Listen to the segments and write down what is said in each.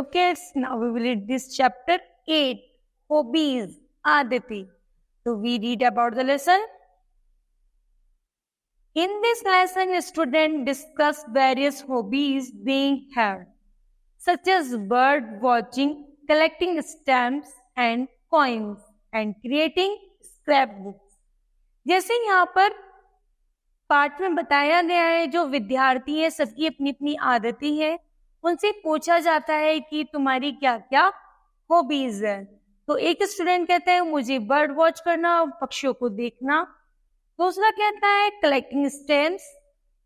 Hello kids, now we will read this chapter 8, Hobbies, Aditi. So we read about the lesson. In this lesson, students discuss various hobbies they have, such as bird watching, collecting stamps and coins, and creating scrapbooks. जैसे यहाँ पर पाठ में बताया गया है, जो विद्यार्थी है सबकी अपनी अपनी आदतें हैं, उनसे पूछा जाता है कि तुम्हारी क्या क्या हॉबीज है। तो एक स्टूडेंट कहता है मुझे बर्ड वॉच करना, पक्षियों को देखना। दूसरा कहता है collecting stamps,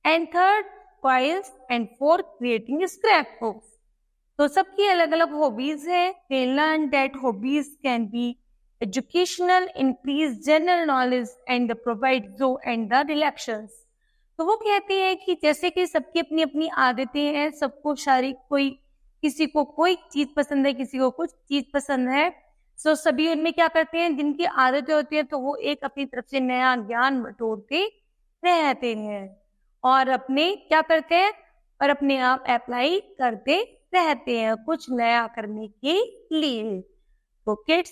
and third coins, and fourth creating scrap books. तो सबकी अलग अलग हॉबीज है। They learn that hobbies can be educational, increase general knowledge and provide जो एंड द रिलैक्शंस। तो वो कहते हैं कि जैसे कि सबकी अपनी अपनी आदतें हैं, सबको शारीरिक कोई, किसी को कोई चीज पसंद है, किसी को कुछ चीज पसंद है। सो सभी उनमें क्या करते हैं, जिनकी आदतें होती हैं तो वो एक अपनी तरफ से नया ज्ञान बटोरते रहते हैं और अपने क्या करते हैं और अपने आप अप्लाई करते रहते हैं कुछ नया करने के लिए। तो kids,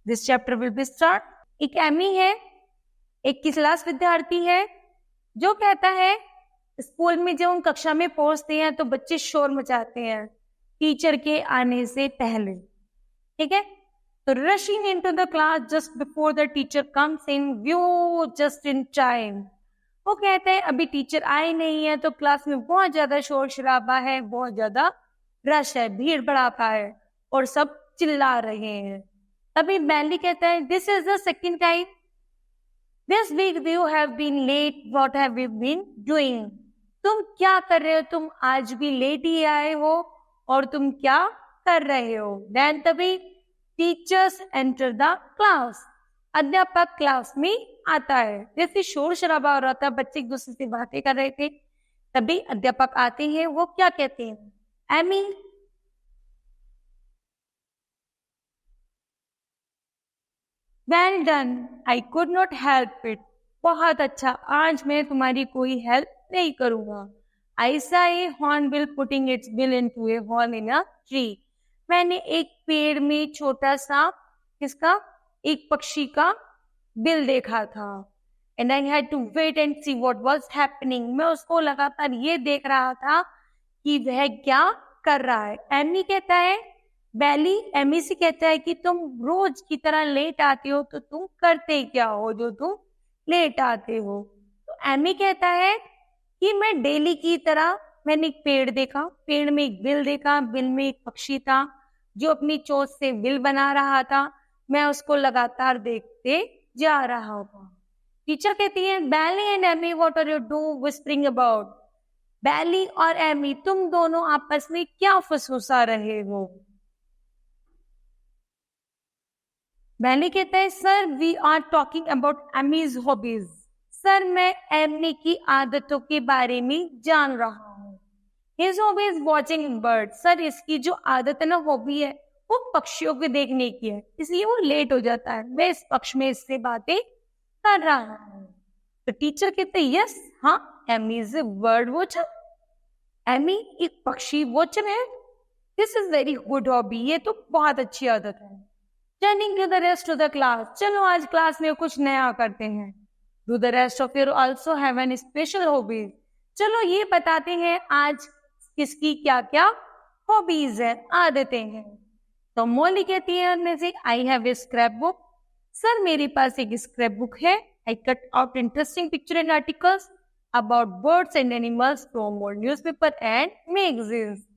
this chapter will be start. एक एमी है, एक क्लास विद्यार्थी है, जो कहता है स्कूल में जब हम कक्षा में पहुंचते हैं तो बच्चे शोर मचाते हैं टीचर के आने से पहले, ठीक है। तो rushing into the class just before the teacher comes in view just in time. वो कहते हैं अभी टीचर आए नहीं है तो क्लास में बहुत ज्यादा शोर शराबा है, बहुत ज्यादा रश है, भीड़ भड़ाका है और सब चिल्ला रहे हैं। तभी बैली कहता है this is the second time This week you have been late. What have you been doing? तुम क्या कर रहे हो? तुम आज भी लेट ही आए हो और तुम क्या कर रहे हो? Then तभी teachers enter the class. अध्यापक क्लास में आता है। जैसे शोर शराबा हो रहा था, बच्चे एक दूसरे से बातें कर रहे थे, तभी अध्यापक आते हैं। वो क्या कहते हैं? Amy, well done, I could not help it. बहुत अच्छा, आज मैं तुम्हारी कोई हेल्प नहीं करूंगा। I saw a hornbill putting its bill into a hole in a tree. मैंने एक पेड़ में छोटा सा किसका, एक पक्षी का बिल देखा था। And I had to wait and see what was happening. मैं उसको लगातार ये देख रहा था कि वह क्या कर रहा है। एमी कहता है, बैली एमी से कहता है कि तुम रोज की तरह लेट आते हो, तो तुम करते क्या हो जो तुम लेट आते हो? तो एमी कहता है कि मैं डेली की तरह मैंने एक पेड़ देखा, पेड़ में एक बिल देखा, बिल में एक पक्षी था जो अपनी चोंच से बिल बना रहा था। मैं उसको लगातार देखते जा रहा था। टीचर कहती है Bailey and Amy what are you do whispering about? Bailey और एमी तुम दोनों आपस में क्या फुसफुसा रहे हो? बैली कहता है sir we are talking about Amy's hobbies. Sir मैं एमी की आदतों के बारे में जान रहा हूँ। His hobby is watching bird. Sir इसकी जो आदत है ना, हॉबी है, वो पक्षियों को देखने की है, इसलिए वो लेट हो जाता है। मैं इस पक्ष में इससे बातें कर रहा हूँ। तो टीचर कहते हैं यस, हाँ, Amy is a bird watcher. Amy एक पक्षी वॉचर है। This is very good hobby. ये तो बहुत अच्छी आदत है। Turning to the rest of the class. चलो आज क्लास में कुछ नया करते हैं। Do the rest of you also have an special hobbies. चलो ये बताते हैं आज किसकी क्या क्या हॉबीज है, आदतें हैं। तो मौली कहती है उनमें से I have a scrap book. Sir मेरे पास एक स्क्रैप बुक है। I cut out interesting picture and articles about birds and animals from old newspaper and magazines.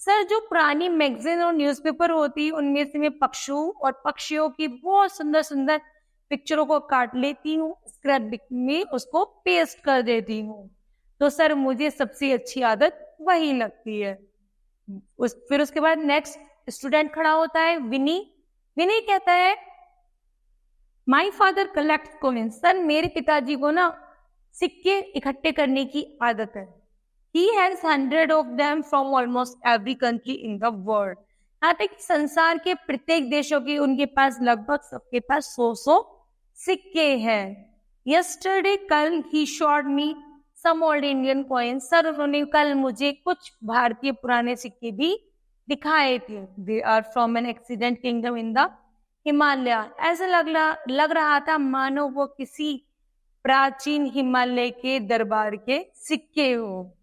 Sir जो पुरानी मैगजीन और न्यूज़पेपर होती है उनमें से मैं पक्षियों और पक्षियों की बहुत सुंदर सुंदर पिक्चरों को काट लेती हूँ, स्क्रैप बुक में उसको पेस्ट कर देती हूँ। तो सर मुझे सबसे अच्छी आदत वही लगती है। फिर उसके बाद नेक्स्ट स्टूडेंट खड़ा होता है, विनी। विनी कहता है my father collect coins. Sir मेरे पिताजी को ना सिक्के इकट्ठे करने की आदत है। He has hundred of them from almost every country in the world. यहाँ तक कि संसार के प्रत्येक देशों की उनके पास लगभग सबके पास 100 सिक्के हैं। Yesterday कल he showed me some old Indian coins. Sir उन्होंने कल मुझे कुछ भारतीय पुराने सिक्के भी दिखाए थे। They are from an accident kingdom in the Himalaya. ऐसा लग रहा था मानो वो किसी प्राचीन हिमालय के दरबार के सिक्के हो।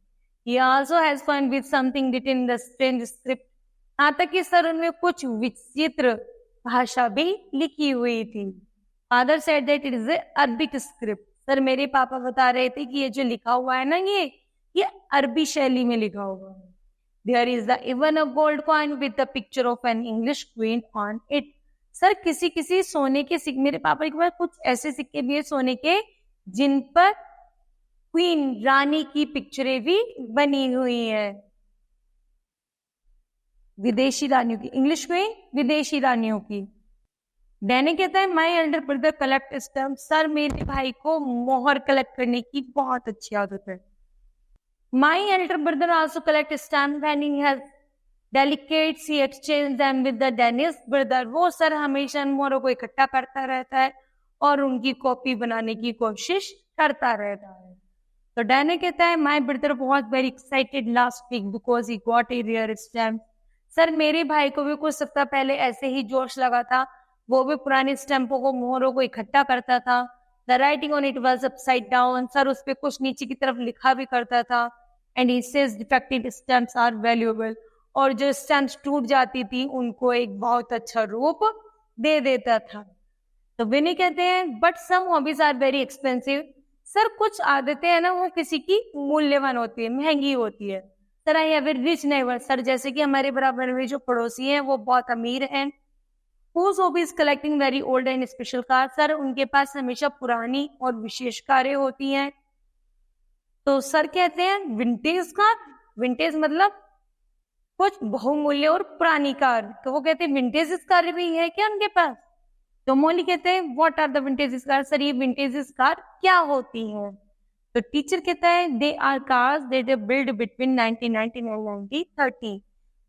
He also has fun with something written in the strange script. यहाँ तक कि सर उनमें कुछ विचित्र भाषा भी लिखी हुई थी। Father said that it is a Arabic script. Sir मेरे पापा बता रहे थे कि ये जो लिखा हुआ है ना ये अरबी शैली में लिखा हुआ है। There is the even a gold coin with the picture of an English queen on it. Sir किसी सोने के सिक्के, मेरे पापा के पास कुछ ऐसे सिक्के भी है सोने के जिन पर क्वीन रानी की पिक्चरें भी बनी हुई है। विदेशी रानियों की, इंग्लिश में विदेशी रानियों की। डैनी कहता है my elder brother collect stamp. Sir मेरे भाई को मोहर कलेक्ट करने की बहुत अच्छी आदत है। My elder brother also collect stamp when he has duplicates he exchange them with the Dennis brother. वो सर हमेशा मोहरों को इकट्ठा करता रहता है और उनकी कॉपी बनाने की कोशिश करता रहता है। तो डैनी कहता है my brother was very excited last week because he got a rare stamp. Sir मेरे भाई को भी कुछ सप्ताह पहले ऐसे ही जोश लगा था, वो भी पुराने स्टैंपों को मोहरों को इकट्ठा करता था। The writing on it was upside down. Sir उस पे कुछ नीचे की तरफ लिखा भी करता था। And he says defected stamps are valuable. और जो स्टैम्प्स टूट जाती थी उनको एक बहुत अच्छा रूप दे देता था। तो विनी कहते हैं but some hobbies are very expensive. Sir कुछ आदतें हैं ना वो किसी की मूल्यवान होती है, महंगी होती है। Sir I have a rich neighbour. Sir जैसे कि हमारे बराबर में जो पड़ोसी हैं वो बहुत अमीर हैं। Whose hobby is collecting very old and special cars? Sir उनके पास हमेशा पुरानी और विशेष कारें होती हैं। तो सर कहते हैं विंटेज कार। विंटेज मतलब कुछ बहुमूल्य और पुरानी कार। तो वो कहते हैं विंटेज कार भी है क्या उनके पास? तो मोली कहते हैं what are the vintage car? Sir ये विंटेज कार क्या होती है? तो टीचर कहता है they are cars that are build between 1919 और 1930।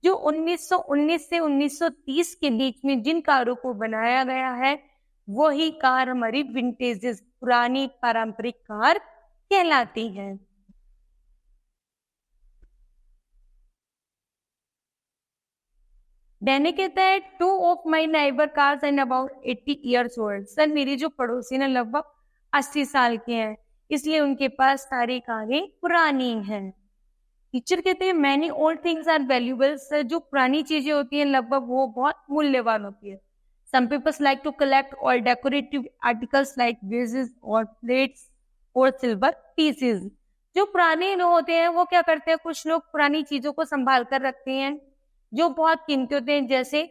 जो 1919 से 1930 के बीच में जिन कारों को बनाया गया है वही कार हमारी विंटेजेस पुरानी पारंपरिक कार कहलाती है। डैनी कहता है 2 of my neighbour cars and about 80 years old. Sir मेरी जो पड़ोसी ने लगभग 80 साल के हैं, इसलिए उनके पास सारी कारें पुरानी हैं। टीचर कहते हैं many old things are valuable. Sir जो पुरानी चीजें होती हैं लगभग वो बहुत मूल्यवान होती है। Some peoples like to collect all decorative articles like vases और प्लेट्स और सिल्वर पीसेस। जो पुराने लोग होते हैं वो क्या करते हैं, कुछ लोग पुरानी चीजों को संभाल कर रखते हैं जो बहुत कीमती होते हैं, जैसे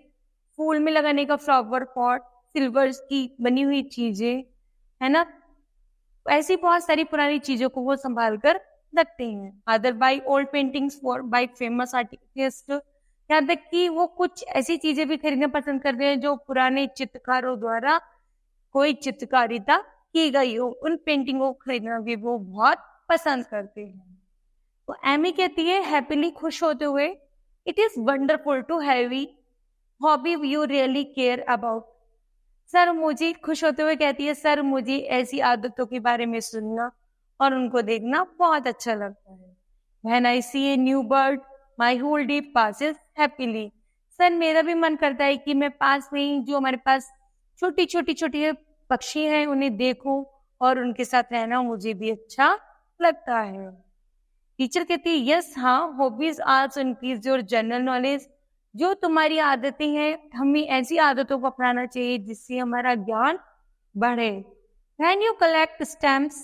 फूल में लगाने का फ्लावर पॉट, सिल्वर की बनी हुई चीजें, है ना। ऐसी बहुत सारी पुरानी चीजों को वो संभाल कर रखते हैं। Other by old paintings for by famous artist. यहाँ तक कि वो कुछ ऐसी चीजें भी खरीदना पसंद करते हैं जो पुराने चित्रकारों द्वारा कोई चित्रकारिता की गई हो, उन पेंटिंगों को खरीदना भी वो बहुत पसंद करते हैं। तो एमी कहती है हैप्पीली खुश होते हुए it is wonderful to have a hobby you really care about. Sir मुझे खुश होते हुए कहती है सर मुझे ऐसी आदतों के बारे में सुनना और उनको देखना बहुत अच्छा लगता है। When I see a new bird, my whole day passes happily. Sir मेरा भी मन करता है कि मैं पास में ही जो हमारे पास छोटी पक्षी हैं उन्हें देखूं और उनके साथ रहना मुझे भी अच्छा लगता है। टीचर कहती है यस हाँ, hobbies also increase your general knowledge. जो तुम्हारी आदतें हैं हमें ऐसी आदतों को अपनाना चाहिए जिससे हमारा ज्ञान बढ़े। When you collect stamps,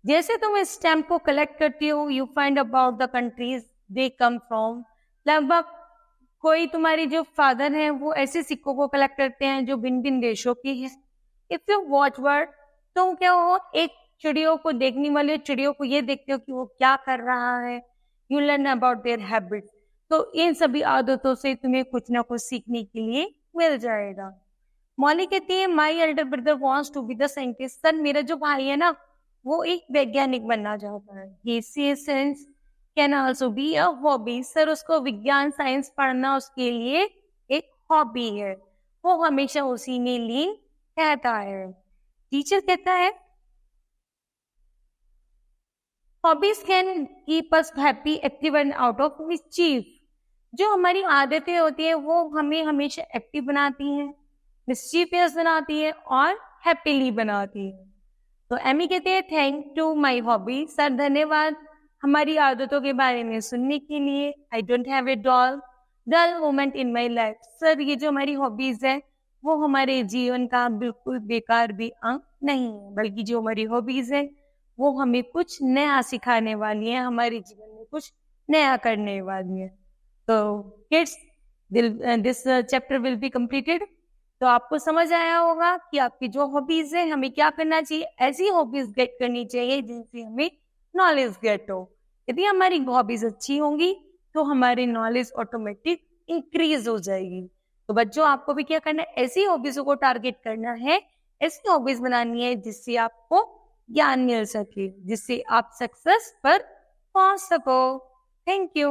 जैसे तुम इस स्टैम्प को कलेक्ट करती हो you find about the countries they come from. लगभग कोई तुम्हारी जो फादर हैं वो ऐसे सिक्कों को कलेक्ट करते हैं जो भिन्न भिन्न देशों के हैं। इफ यू वॉच वर्ड, तुम क्या हो एक चिड़ियों को देखने वाले चिड़ियों को ये देखते हो कि वो क्या कर रहा है। You learn about their habits. तो इन सभी आदतों से तुम्हें कुछ ना कुछ सीखने के लिए मिल जाएगा। मॉली कहती है my elder brother wants to be the scientist. Sir मेरा जो भाई है ना वो एक वैज्ञानिक बनना चाहता है। He says science can also be a hobby. Sir उसको विज्ञान साइंस पढ़ना उसके लिए एक हॉबी है, वो हमेशा उसी में लीन रहता है। टीचर कहता है hobbies can keep us happy, active and out of mischief. जो हमारी आदतें होती है वो हमें हमेशा एक्टिव बनाती हैं, मिसचीफियस बनाती है और हैप्पीली बनाती है। तो एमी कहते हैं thank to my hobby. Sir धन्यवाद हमारी आदतों के बारे में सुनने के लिए। I don't have a dull moment in my life. Sir ये जो हमारी हॉबीज है वो हमारे जीवन का बिल्कुल बेकार भी अंग नहीं है, बल्कि जो हमारी हॉबीज है वो हमें कुछ नया सिखाने वाली है, हमारे जीवन में कुछ नया करने वाली है। तो kids, this chapter will be completed. तो आपको समझ आया होगा कि आपकी जो हॉबीज है हमें क्या करना चाहिए, ऐसी हॉबीज गेट करनी चाहिए जिनसे हमें नॉलेज गेट हो। यदि हमारी हॉबीज अच्छी होंगी तो हमारी नॉलेज ऑटोमेटिक इंक्रीज हो जाएगी। तो बच्चों आपको भी क्या करना है, ऐसी हॉबीज को टारगेट करना है, ऐसी हॉबीज बनानी है जिससे आपको ज्ञान मिल सके, जिससे आप सक्सेस पर पहुंच सको। Thank you.